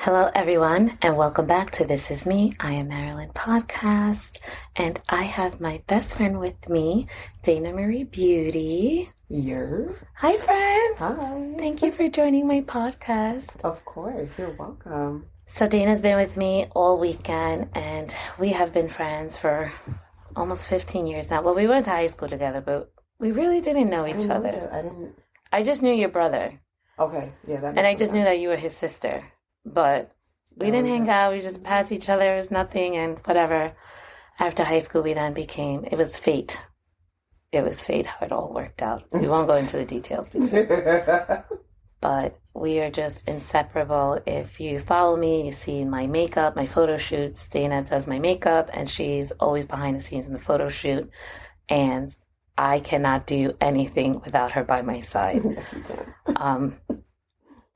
Hello, everyone, and welcome back to This Is Me. I am Marilyn Podcast, and I have my best friend with me, Dana Marie Beauty. Yeah. Hi, friends. Hi. Thank you for joining my podcast. Of course, you're welcome. So Dana's been with me all weekend, and we have been friends for almost 15 years now. Well, we went to high school together, but we really didn't know each other. I just knew your brother. Okay, yeah, that makes And I just sense. knew that you were his sister. But we didn't hang out. We just passed each other. It was nothing and whatever. After high school, we then became, it was fate. It was fate how it all worked out. We won't go into the details, but we are just inseparable. If you follow me, you see my makeup, my photo shoots. Dana does my makeup, and she's always behind the scenes in the photo shoot. And I cannot do anything without her by my side. Yes, you can.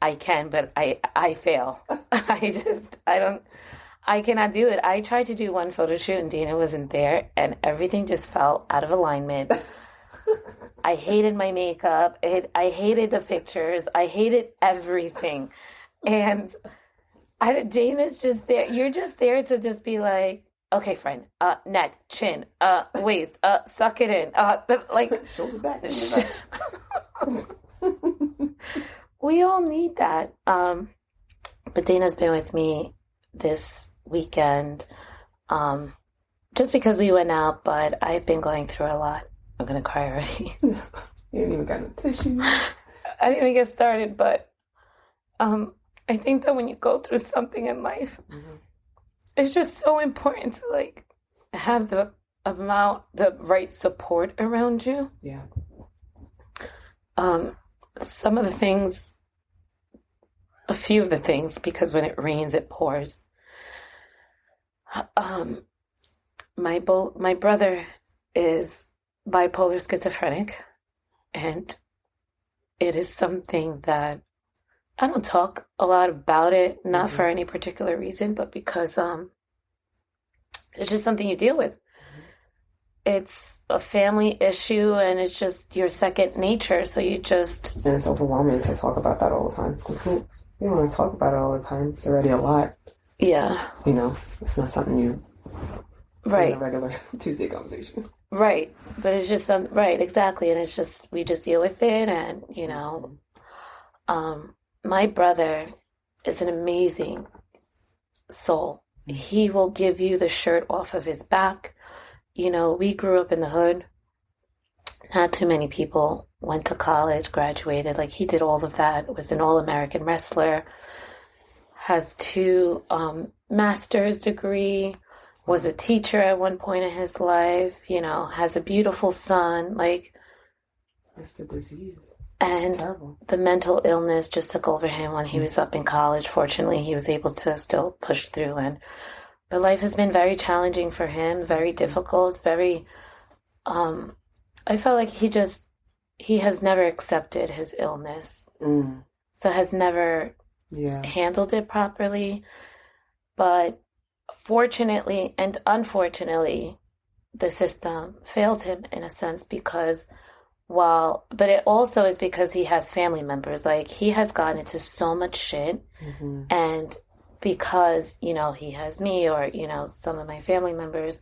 I can, but I fail. I cannot do it. I tried to do one photo shoot and Dana wasn't there and everything just fell out of alignment. I hated my makeup. I hated the pictures. I hated everything. And Dana's just there. You're just there to just be like, okay, friend, neck, chin, waist, suck it in. Shoulder back. We all need that. But Dana's been with me this weekend just because we went out, but I've been going through a lot. I'm going to cry already. You ain't even got no tissue. I didn't even get started, but I think that when you go through something in life, it's just so important to have the right support around you. Yeah. Some of the things, a few of the things, because when it rains, it pours. My brother is bipolar schizophrenic, and it is something that I don't talk a lot about it, not for any particular reason, but because it's just something you deal with. It's a family issue, and it's just your second nature, so you just... And it's overwhelming to talk about that all the time. You don't want to talk about it all the time. It's already a lot. Yeah. It's not something you... Right. In a regular Tuesday conversation. Right. But it's just... right, exactly. And it's just... We just deal with it, and, my brother is an amazing soul. He will give you the shirt off of his back. We grew up in the hood. Not too many people went to college, graduated. He did all of that. Was an all-American wrestler. Has 2 master's degree. Was a teacher at one point in his life. Has a beautiful son. It's the disease. And terrible. The mental illness just took over him when he was up in college. Fortunately, he was able to still push through. But life has been very challenging for him, very difficult. It's very, I felt like he has never accepted his illness. So has never handled it properly. But fortunately and unfortunately, the system failed him in a sense because but it also is because he has family members. He has gotten into so much shit and because, he has me or, some of my family members,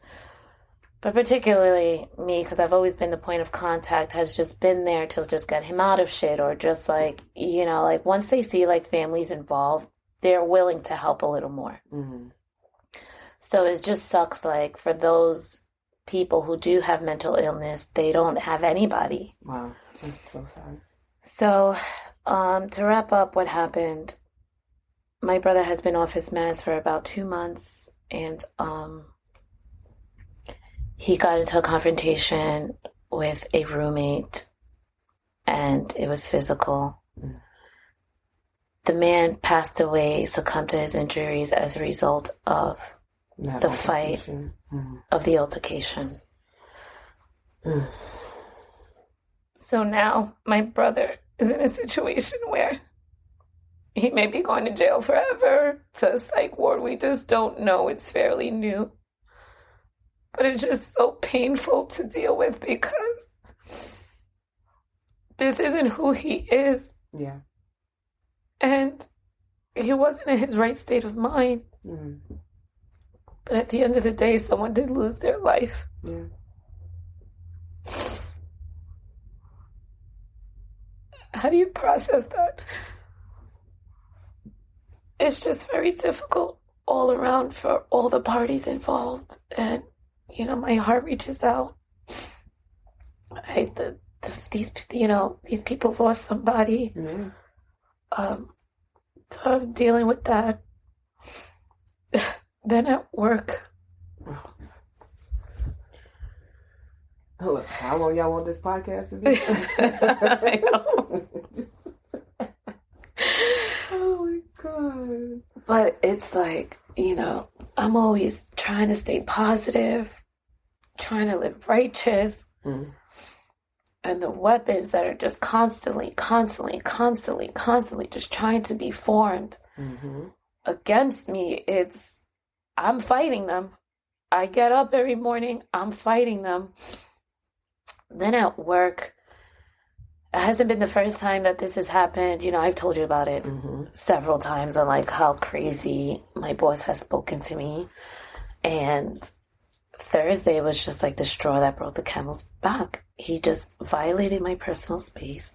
but particularly me, because I've always been the point of contact, has just been there to just get him out of shit or just once they see families involved, they're willing to help a little more. So it just sucks for those people who do have mental illness, they don't have anybody. Wow, that's so sad. So to wrap up what happened, my brother has been off his meds for about 2 months, and he got into a confrontation with a roommate, and it was physical. The man passed away, succumbed to his injuries as a result of the fight, of the altercation. So now my brother is in a situation where he may be going to jail forever, to a psych ward. We just don't know. It's fairly new. But it's just so painful to deal with because this isn't who he is. Yeah. And he wasn't in his right state of mind. Mm-hmm. But at the end of the day, someone did lose their life. Yeah. How do you process that? It's just very difficult all around for all the parties involved. And, my heart reaches out. These people lost somebody. Yeah. So I'm dealing with that. Then at work. Look, how long y'all want this podcast to be? I know. Oh my God. But it's like, I'm always trying to stay positive, trying to live righteous. Mm. And the weapons that are just constantly just trying to be formed against me, I'm fighting them. I get up every morning, I'm fighting them. Then at work, it hasn't been the first time that this has happened. I've told you about it several times on like how crazy my boss has spoken to me. And Thursday was just like the straw that broke the camel's back. He just violated my personal space.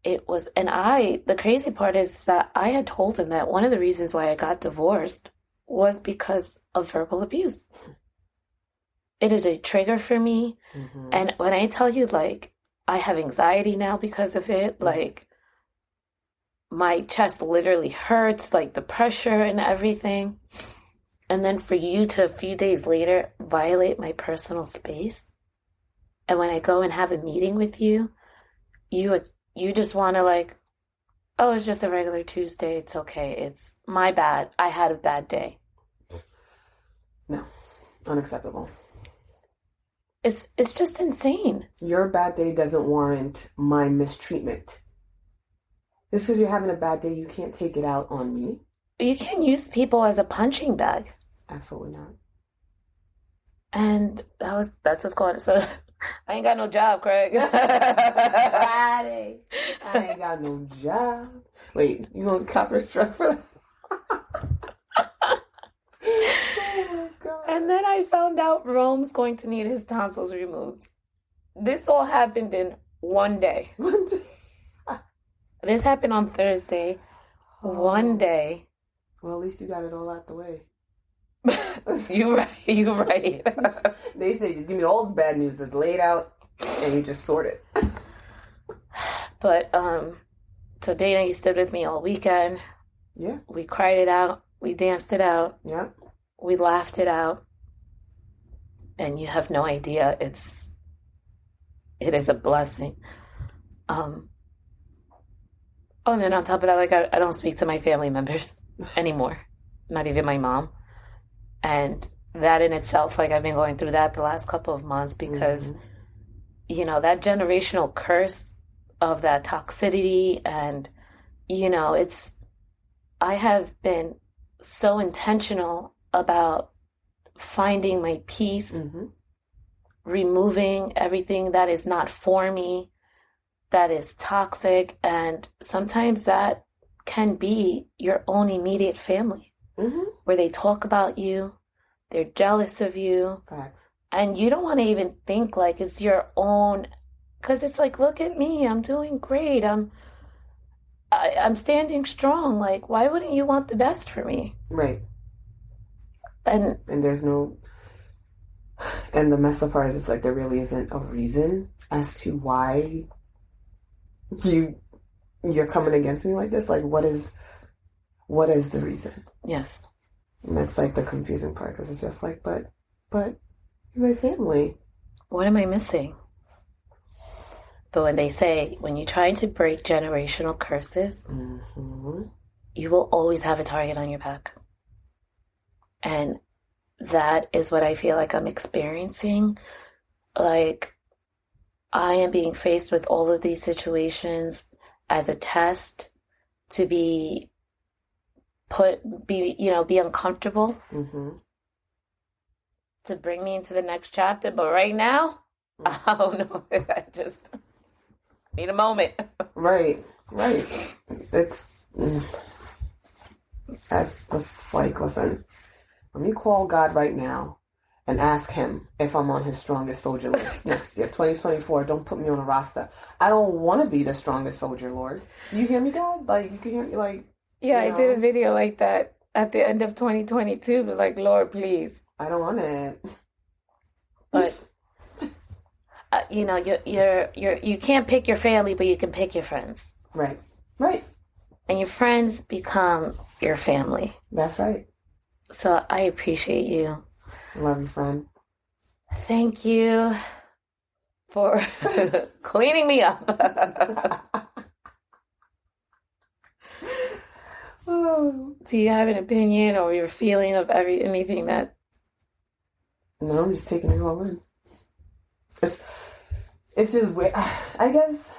It was, and the crazy part is that I had told him that one of the reasons why I got divorced was because of verbal abuse. It is a trigger for me. And when I tell you, like, I have anxiety now because of it, like, my chest literally hurts, like the pressure and everything. And then for you to a few days later violate my personal space. And when I go and have a meeting with you, you just want to like, oh, it's just a regular Tuesday. It's okay. It's my bad. I had a bad day. No, unacceptable. It's just insane. Your bad day doesn't warrant my mistreatment. Just because you're having a bad day, you can't take it out on me. You can't use people as a punching bag. Absolutely not. And that's what's going on. So I ain't got no job, Craig. Friday. I ain't got no job. Wait, you want copper struck for that? Oh my God. And then I found out Rome's going to need his tonsils removed. This all happened in one day. This happened on Thursday. One day. Well, at least you got it all out the way. You're right. They say just give me all the bad news that's laid out and you just sort it. But so Dana, you stood with me all weekend. Yeah. We cried it out. We danced it out. Yeah. We laughed it out. And you have no idea. It is a blessing. Oh, and then on top of that, like I don't speak to my family members anymore. Not even my mom. And that in itself, like I've been going through that the last couple of months because, that generational curse of that toxicity and, I have been so intentional about finding my peace, removing everything that is not for me, that is toxic. And sometimes that can be your own immediate family. Where they talk about you, they're jealous of you, and you don't want to even think like it's your own, because it's like, look at me, I'm doing great, I'm standing strong. Like, why wouldn't you want the best for me? Right. And there's no, and the messed up part is it's like there really isn't a reason as to why you're coming against me like this. Like, what is the reason? Yes. And that's like the confusing part because it's just like, but you're my family. What am I missing? But when they say, when you're trying to break generational curses, you will always have a target on your back. And that is what I feel like I'm experiencing. Like, I am being faced with all of these situations as a test to be uncomfortable, to bring me into the next chapter. But right now, I don't know. I just need a moment. Right. It's That's like, listen, let me call God right now and ask him if I'm on his strongest soldier list next year, 2024. Don't put me on a roster. I don't want to be the strongest soldier, Lord. Do you hear me, God? Like, you can hear me, like... Yeah, I did a video like that at the end of 2022. Like, Lord, please. I don't want it. But, you can't pick your family, but you can pick your friends. Right. And your friends become your family. That's right. So I appreciate you. Love you, friend. Thank you for cleaning me up. Do you have an opinion or your feeling of anything that... No, I'm just taking it all in. It's just weird. I guess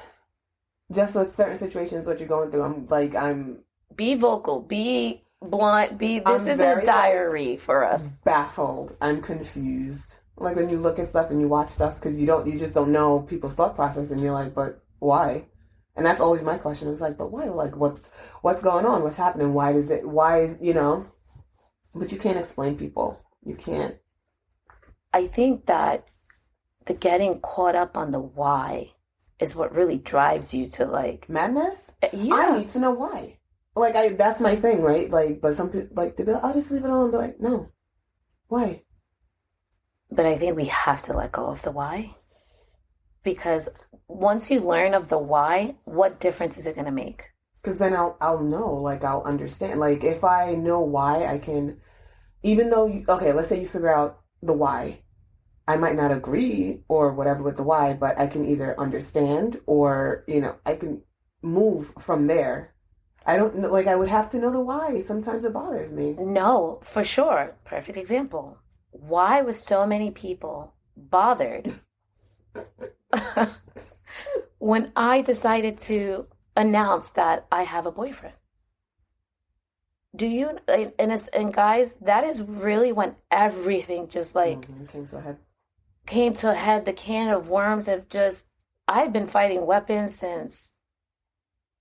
just with certain situations, what you're going through, I'm... Be vocal, be blunt, this is a diary for us. Baffled. I'm confused. Like when you look at stuff and you watch stuff because you just don't know people's thought process and you're like, but why? And that's always my question. It's like, but why? Like, what's going on? What's happening? Why is, but you can't explain people. You can't. I think that the getting caught up on the why is what really drives you to like... Madness? Yeah. I need to know why. Like, that's my thing, right? Like, but some people, like, they'll be like, I'll just leave it alone and be like, no. Why? But I think we have to let go of the why. Because once you learn of the why, what difference is it going to make? Because then I'll know, like, I'll understand. Like, if I know why, I can, even though, let's say you figure out the why. I might not agree or whatever with the why, but I can either understand or, I can move from there. I don't, like, I would have to know the why. Sometimes it bothers me. No, for sure. Perfect example. Why was so many people bothered when I decided to announce that I have a boyfriend? Do you, and guys, that is really when everything just like came to a head. The can of worms have just, I've been fighting weapons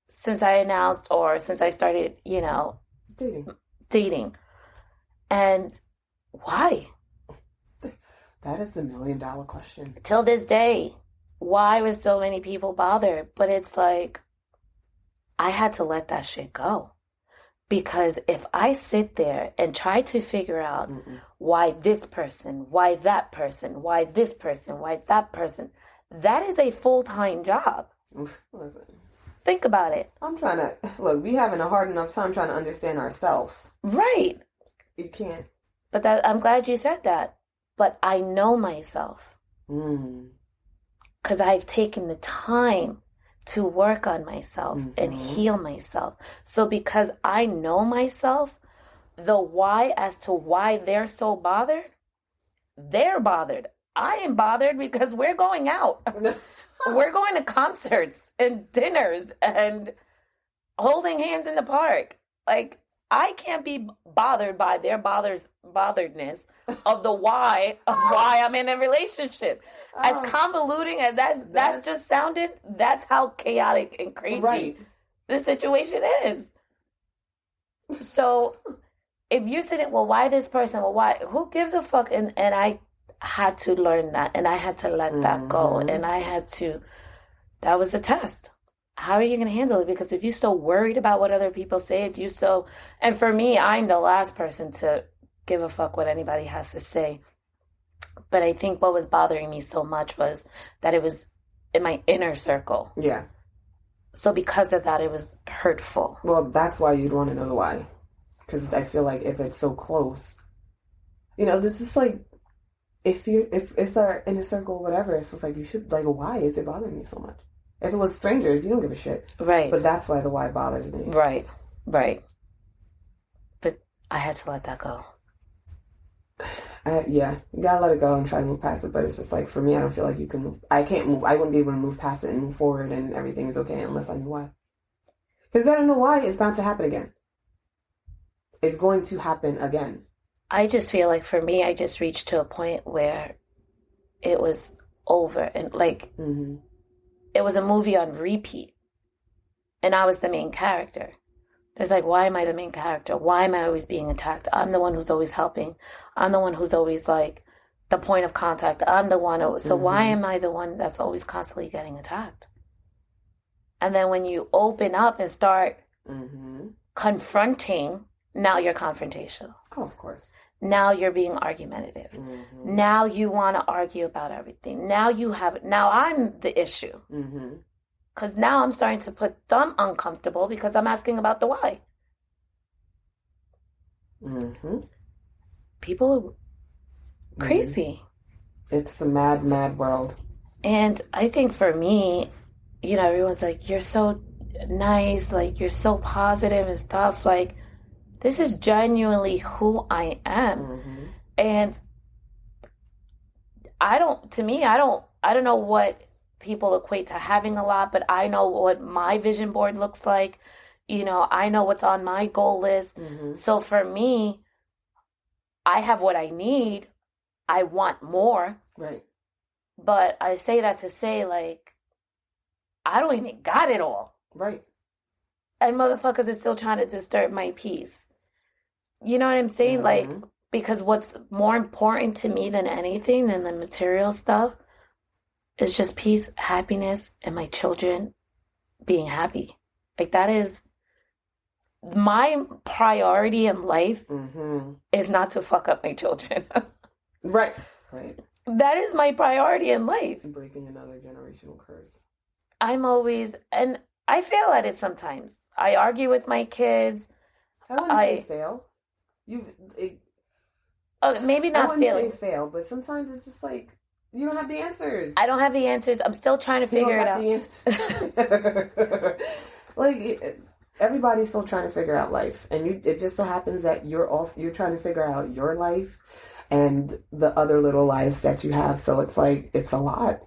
since I announced or since I started, dating. And why? That is the $1 million question. Till this day, why was so many people bothered? But it's like, I had to let that shit go. Because if I sit there and try to figure out why this person, why that person, why this person, why that person, that is a full-time job. Listen. Think about it. I'm trying to, look, we having a hard enough time trying to understand ourselves. Right. You can't. But I'm glad you said that. But I know myself. Because I've taken the time to work on myself and heal myself. So because I know myself, the why as to why they're so bothered, they're bothered. I am bothered because we're going out. We're going to concerts and dinners and holding hands in the park. Like, I can't be bothered by their botheredness of the why of why I'm in a relationship. As convoluting as that's just sounded, that's how chaotic and crazy the situation is. So if you're sitting, well, why this person? Well, why? Who gives a fuck? And I had to learn that, and I had to let that go, and I had to. That was the test. How are you going to handle it? Because if you're so worried about what other people say, and for me, I'm the last person to give a fuck what anybody has to say. But I think what was bothering me so much was that it was in my inner circle. Yeah. So because of that, it was hurtful. Well, that's why you'd want to know why. Because I feel like if it's so close, this is like, if it's our inner circle, whatever, it's just like, you should, like, why is it bothering me so much? If it was strangers, you don't give a shit. Right. But that's why the why bothers me. Right. But I had to let that go. You gotta let it go and try to move past it. But it's just like, for me, I don't feel like you can move. I can't move. I wouldn't be able to move past it and move forward and everything is okay unless I knew why. Because if I don't know why, it's bound to happen again. It's going to happen again. I just feel like for me, I just reached to a point where it was over. And like, it was a movie on repeat. And I was the main character. It's like, why am I the main character? Why am I always being attacked? I'm the one who's always helping. I'm the one who's always like the point of contact. I'm the one. So why am I the one that's always constantly getting attacked? And then when you open up and start confronting, now you're confrontational. Oh, of course. Now you're being argumentative. Now you want to argue about everything. Now I'm the issue. Because now I'm starting to put them uncomfortable because I'm asking about the why. People are crazy. It's a mad, mad world. And I think for me, everyone's like, you're so nice, like, you're so positive and stuff. Like, this is genuinely who I am. And I don't know what people equate to having a lot, but I know what my vision board looks like. I know what's on my goal list. So for me, I have what I need. I want more. Right. But I say that to say, like, I don't even got it all. Right. And motherfuckers are still trying to disturb my peace. You know what I'm saying? Like, because what's more important to me than anything, than the material stuff, is just peace, happiness, and my children being happy. Like, that is my priority in life, is not to fuck up my children. Right. That is my priority in life. Breaking another generational curse. I'm always, and I fail at it sometimes. I argue with my kids. I wouldn't say fail. Maybe not failing. I wouldn't say fail, but sometimes it's just like, you don't have the answers. I don't have the answers. I'm still trying to figure it out. Like, everybody's still trying to figure out life, and it just so happens that you're trying to figure out your life and the other little lives that you have. So it's like, it's a lot.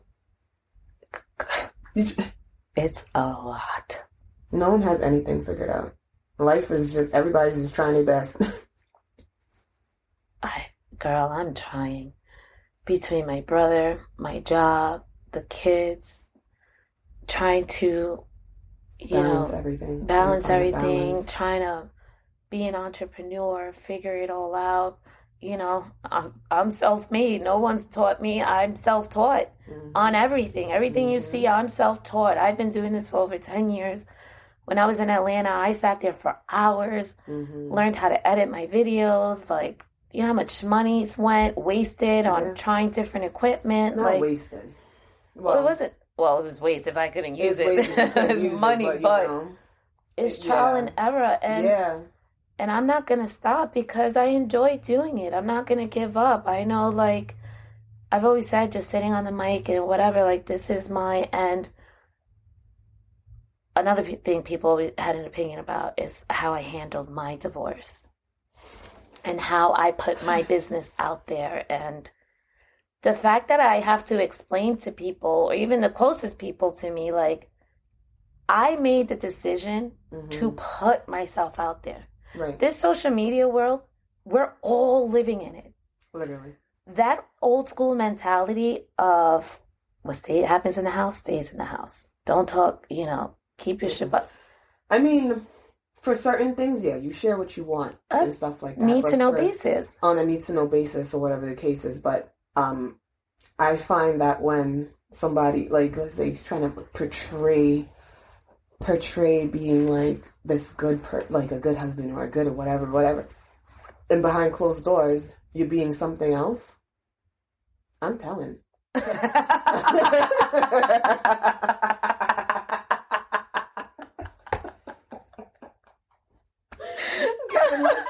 It's a lot. No one has anything figured out. Life is just, everybody's just trying their best. Girl, I'm trying. Between my brother, my job, the kids, trying to, balance everything. Trying to be an entrepreneur, figure it all out. I'm self-made. No one's taught me. I'm self-taught on everything. Everything you see, I'm self-taught. I've been doing this for over 10 years. When I was in Atlanta, I sat there for hours, learned how to edit my videos. Like, you know how much money wasted on trying different equipment? Not wasted. Well, it wasn't. Well, it was wasted if I couldn't use it. It's money, but it's trial and error. And I'm not going to stop because I enjoy doing it. I'm not going to give up. I know, like, I've always said, just sitting on the mic and whatever, like, this is my end. Another thing people had an opinion about is how I handled my divorce and how I put my business out there. And the fact that I have to explain to people, or even the closest people to me, like, I made the decision to put myself out there. Right. This social media world, we're all living in it. Literally. That old school mentality of what happens in the house stays in the house. Don't talk, keep your shit up. I mean, for certain things, yeah, you share what you want and stuff like that. Need-to-know basis. On a need-to-know basis or whatever the case is. But I find that when somebody, like, let's say he's trying to portray being like this good like a good husband or a good or whatever, and behind closed doors you're being something else, I'm telling. Kevin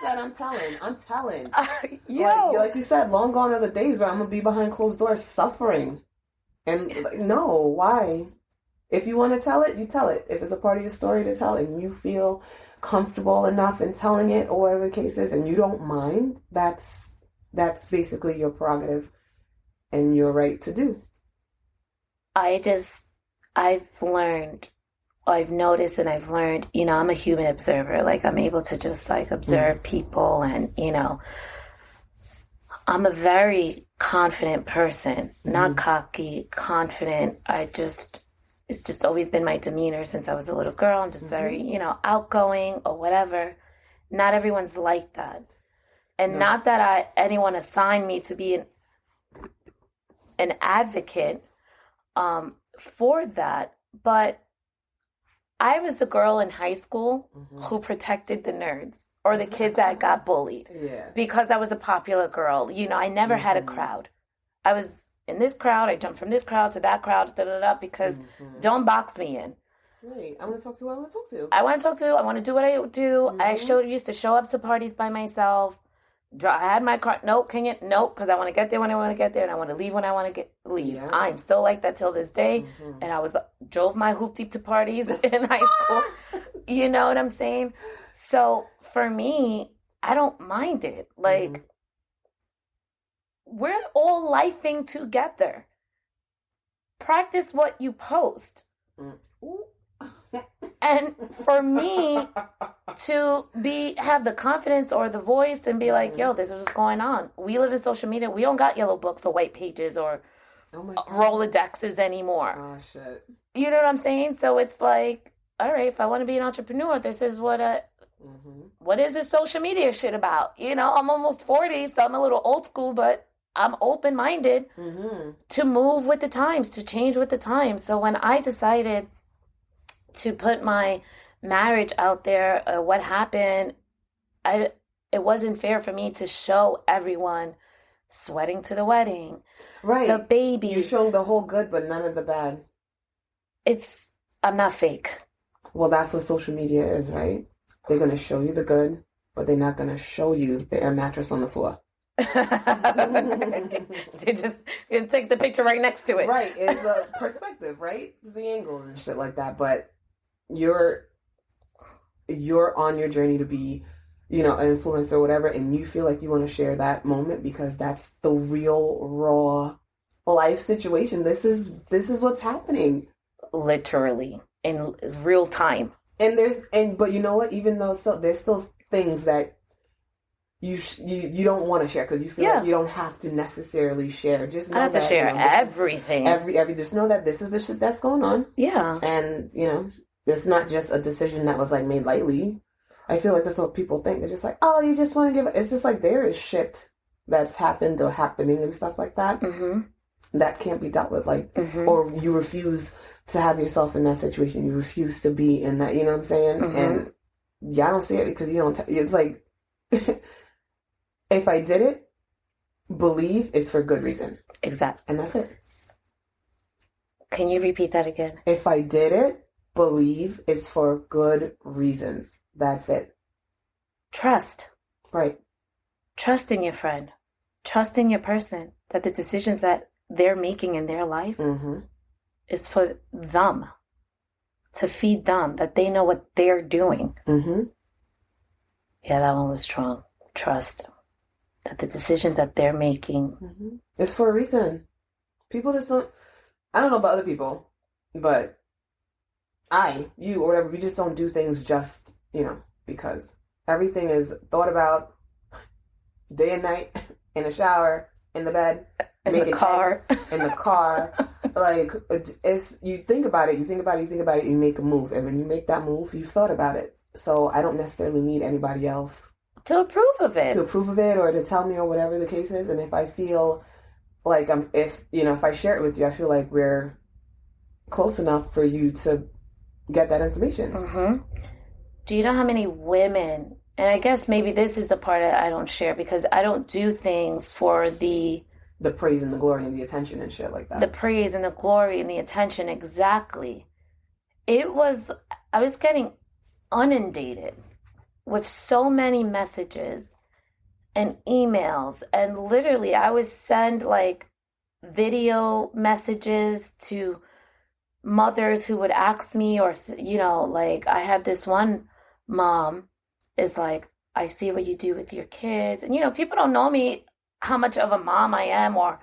said, I'm telling. Like you said, long gone are the days where I'm gonna be behind closed doors suffering. And no, why? If you want to tell it, you tell it. If it's a part of your story to tell and you feel comfortable enough in telling it or whatever the case is and you don't mind, that's basically your prerogative and your right to do. I've noticed and I've learned, I'm a human observer. Like, I'm able to just, like, observe people and, I'm a very confident person, not cocky, confident. it's just always been my demeanor since I was a little girl. I'm just very, outgoing or whatever. Not everyone's like that. And not that anyone assigned me to be an advocate for that, but I was the girl in high school who protected the nerds or the kids that got bullied because I was a popular girl. I never had a crowd. I was in this crowd. I jumped from this crowd to that crowd, because don't box me in. Right. I want to talk to who I want to talk to. I want to do what I do. I used to show up to parties by myself. I had my car. Nope, because I want to get there when I want to get there, and I want to leave when I want to leave. Yeah. I'm still like that till this day, and I drove my hoopty to parties in high school. You know what I'm saying? So for me, I don't mind it. Like we're all lifing together. Practice what you post. And for me to have the confidence or the voice and be like, yo, this is what's going on. We live in social media. We don't got yellow books or white pages or Rolodexes anymore. Oh, shit. You know what I'm saying? So it's like, all right, if I want to be an entrepreneur, this is what is this social media shit about? I'm almost 40, so I'm a little old school, but I'm open-minded to move with the times, to change with the times. So when I decided to put my marriage out there, what happened, it wasn't fair for me to show everyone sweating to the wedding. Right. The baby. You're showing the whole good, but none of the bad. I'm not fake. Well, that's what social media is, right? They're going to show you the good, but they're not going to show you the air mattress on the floor. They just take the picture right next to it. Right. It's a perspective, right? The angles and shit like that. But you're on your journey to be, an influencer or whatever, and you feel like you want to share that moment because that's the real raw life situation. This is what's happening. Literally in real time. But you know what? Even though there's still things that you don't want to share because you feel like you don't have to necessarily share. Just know I have to share everything. Just know that this is the shit that's going on. Yeah. And it's not just a decision that was like made lightly. I feel like that's what people think. They're just like, oh, you just want to give it. It's just like there is shit that's happened or happening and stuff like that that can't be dealt with. Like, or you refuse to have yourself in that situation. You refuse to be in that. You know what I'm saying? And I don't see it because you don't. It's like. If I did it, believe it's for good reason. Exactly. And that's it. Can you repeat that again? If I did it, believe it's for good reasons. That's it. Trust. Right. Trust in your friend. Trust in your person that the decisions that they're making in their life is for them. To feed them. That they know what they're doing. Yeah, that one was strong. Trust. That the decisions that they're making it's for a reason. People just don't. I don't know about other people, but you, or whatever, we just don't do things just because everything is thought about day and night, in the shower, in the bed, in the car. Like you think about it, you make a move, and when you make that move, you've thought about it. So I don't necessarily need anybody else to approve of it or to tell me or whatever the case is. And if I feel like if I share it with you, I feel like we're close enough for you to get that information. Do you know how many women, and I guess maybe this is the part that I don't share because I don't do things for the praise and the glory and the attention and shit like that. The praise and the glory and the attention, exactly. I was getting inundated with so many messages and emails, and literally I would send like video messages to mothers who would ask me, or like I had this one mom is like, I see what you do with your kids, and people don't know me how much of a mom I am, or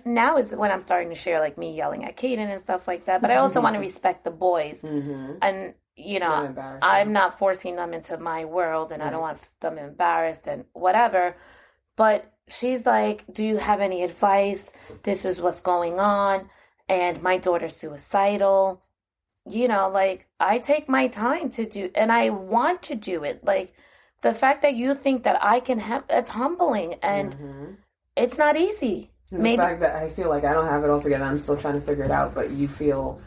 now is when I'm starting to share like me yelling at Kaden and stuff like that, but I also want to respect the boys and I'm not forcing them into my world, and I don't want them embarrassed and whatever. But she's like, do you have any advice? This is what's going on. And my daughter's suicidal. you know, like, I take my time to do, and I want to do it. Like, the fact that you think that I can have, it's humbling, and it's not easy. And the fact that I feel like I don't have it all together, I'm still trying to figure it out, but you feel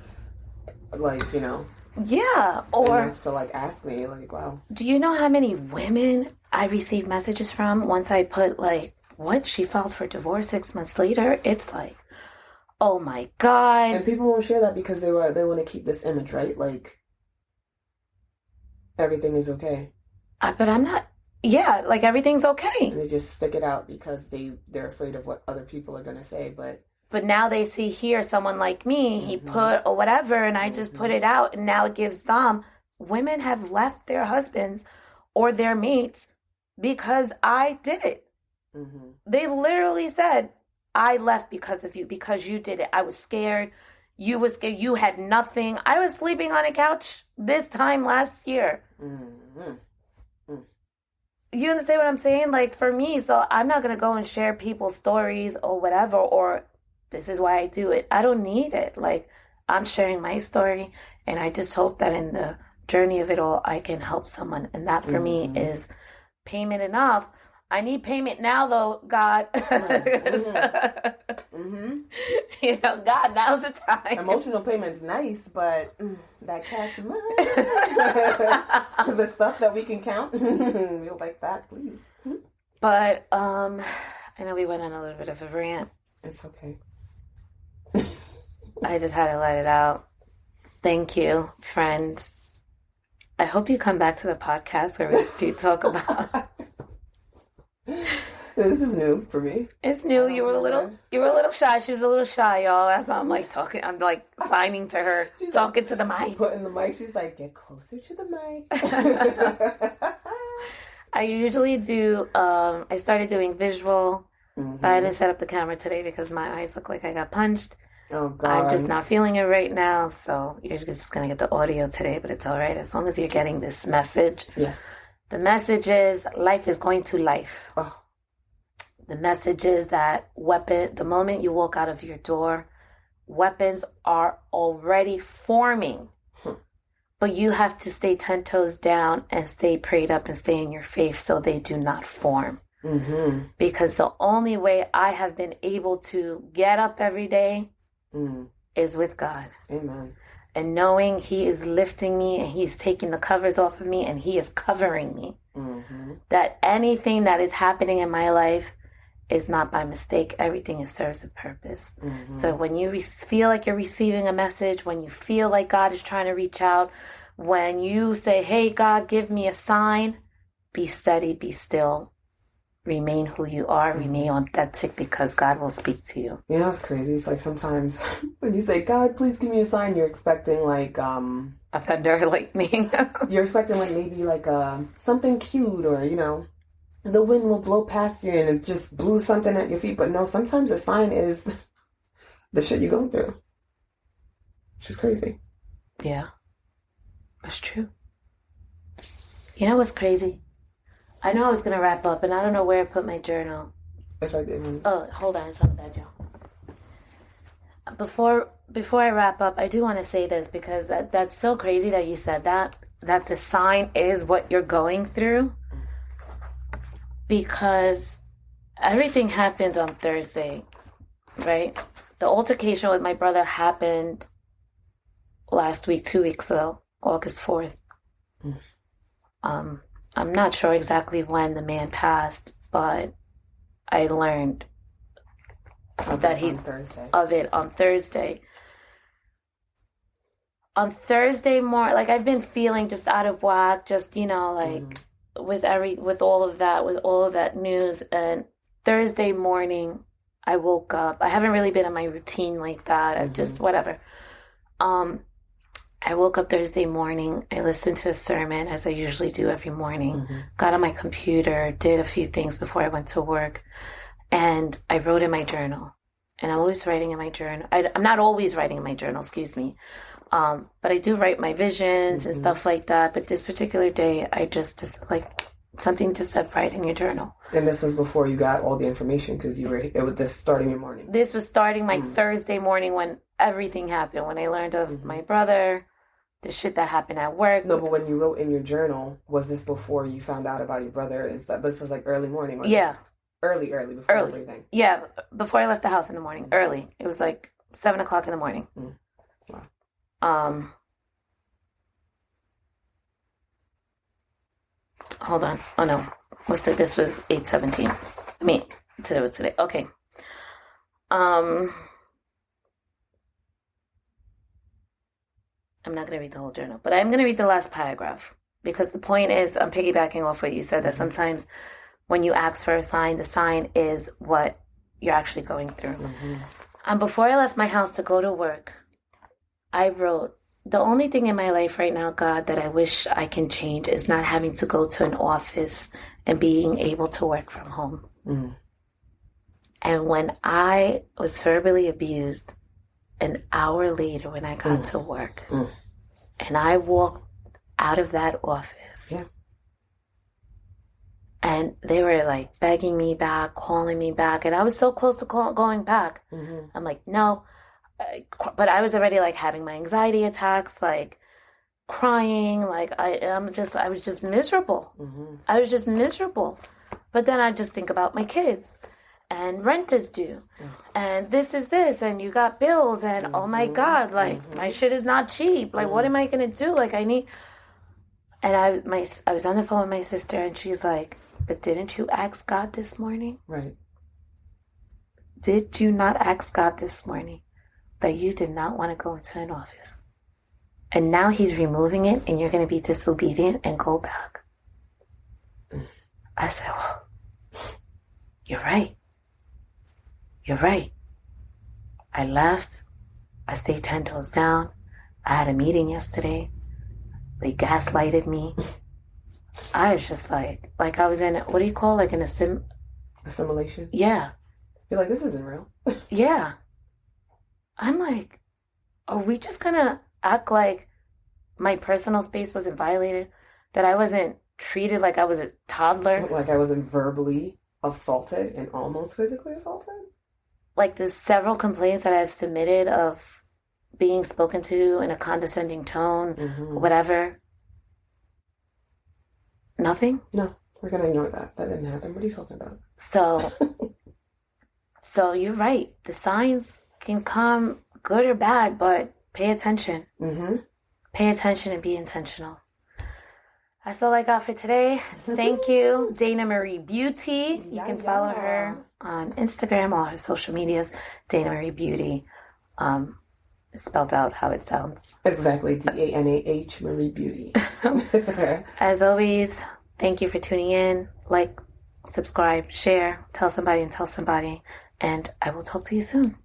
like, you know, yeah, or enough to like ask me, like, wow. Do you know how many women I receive messages from once I put like, what, she filed for divorce 6 months later? It's like, oh my God. And people won't share that because they want to keep this image, right? Like, everything is okay. But I'm not, yeah, like everything's okay. And they just stick it out because they're afraid of what other people are going to say, But now they see here someone like me, he put or whatever, and I just put it out, and now it gives them, women have left their husbands or their mates because I did it. They literally said, I left because of you, because you did it. I was scared. You were scared. You had nothing. I was sleeping on a couch this time last year. You understand what I'm saying? Like, for me, so I'm not going to go and share people's stories or whatever, or this is why I do it. I don't need it. Like, I'm sharing my story, and I just hope that in the journey of it all, I can help someone. And that for me is payment enough. I need payment now, though, God. You know, God, now's the time. Emotional payment's nice, but that cash money, the stuff that we can count, we'll like that, please. But I know we went on a little bit of a rant. It's okay. I just had to let it out. Thank you, friend. I hope you come back to the podcast where we do talk about. This is new for me. It's new. You were a little shy. She was a little shy, y'all. As I'm like talking, I'm like signing to her, she's talking to the mic. Putting the mic. She's like, get closer to the mic. I usually do. I started doing visual. But I didn't set up the camera today because my eyes look like I got punched. Oh, God. I'm just not feeling it right now, so you're just going to get the audio today, but it's all right as long as you're getting this message. Yeah. The message is life is going to life. Oh. The message is that the moment you walk out of your door, weapons are already forming. But you have to stay 10 toes down and stay prayed up and stay in your faith so they do not form. Because the only way I have been able to get up every day is with God. Amen. And knowing He is lifting me and He's taking the covers off of me and He is covering me. That anything that is happening in my life is not by mistake. Everything serves a purpose. So when you feel like you're receiving a message, when you feel like God is trying to reach out, when you say, hey, God, give me a sign, be steady, be still. Remain who you are, remain authentic, because God will speak to you. You know, it's crazy. It's like sometimes when you say, God, please give me a sign, you're expecting like a thunder, lightning. You're expecting like maybe like something cute, or you know, the wind will blow past you and it just blew something at your feet. But no, sometimes a sign is the shit you're going through. Which is crazy. Yeah. That's true. You know what's crazy? I know I was going to wrap up, and I don't know where I put my journal. It's right there. Oh, hold on. It's on the bed, y'all. Before I wrap up, I do want to say this, because that's so crazy that you said that the sign is what you're going through. Because everything happened on Thursday, right? The altercation with my brother happened last week, 2 weeks ago, August 4th. I'm not sure exactly when the man passed, but I learned of it on Thursday. On Thursday morning, like, I've been feeling just out of whack, just, you know, like with all of that news. And Thursday morning, I woke up. I haven't really been in my routine like that. I've just whatever. I woke up Thursday morning. I listened to a sermon, as I usually do every morning. Got on my computer, did a few things before I went to work, and I wrote in my journal. And I'm always writing in my journal. I'm not always writing in my journal, excuse me. But I do write my visions and stuff like that. But this particular day, I just like something to step right in your journal. And this was before you got all the information, because it was just starting your morning. This was starting my Thursday morning when everything happened. When I learned of my brother, the shit that happened at work. No, but when you wrote in your journal, was this before you found out about your brother and stuff? This was like early morning, or Yeah. Early, before everything. Yeah, before I left the house in the morning, early. It was like 7 o'clock in the morning. Wow. Hold on. Oh no, this was 8:17. I mean, today was today. Okay. I'm not going to read the whole journal, but I'm going to read the last paragraph, because the point is, I'm piggybacking off what you said, that sometimes when you ask for a sign, the sign is what you're actually going through. And before I left my house to go to work, I wrote, the only thing in my life right now, God, that I wish I can change is not having to go to an office and being able to work from home. And when I was verbally abused, an hour later when I got to work, and I walked out of that office, and they were like begging me back, calling me back, and I was so close to going back. I'm like, no. But I was already like having my anxiety attacks, like crying, like I was just miserable. I was just miserable. But then I just think about my kids, and rent is due, and this is this, and you got bills, and oh my God, like my shit is not cheap. Like what am I gonna do? Like I need. And I was on the phone with my sister, and she's like, "But didn't you ask God this morning? Right? Did you not ask God this morning that you did not want to go into an office? And now he's removing it, and you're going to be disobedient and go back." I said, well, you're right. You're right. I left. I stayed 10 toes down. I had a meeting yesterday. They gaslighted me. I was just like I was in, what do you call, like an assimilation? Yeah. You're like, this isn't real. Yeah. I'm like, are we just gonna act like my personal space wasn't violated? That I wasn't treated like I was a toddler? Like I wasn't verbally assaulted and almost physically assaulted? Like there's several complaints that I've submitted of being spoken to in a condescending tone, whatever. Nothing? No, we're gonna ignore that. That didn't happen. What are you talking about? So you're right. The signs can come good or bad, but pay attention. Pay attention and be intentional. That's all I got for today. Thank you, Dana Marie Beauty. You can follow her on Instagram, all her social medias. Dana Marie Beauty. Spelled out how it sounds. Exactly. DANAH Marie Beauty. As always, thank you for tuning in. Like, subscribe, share, tell somebody, and I will talk to you soon.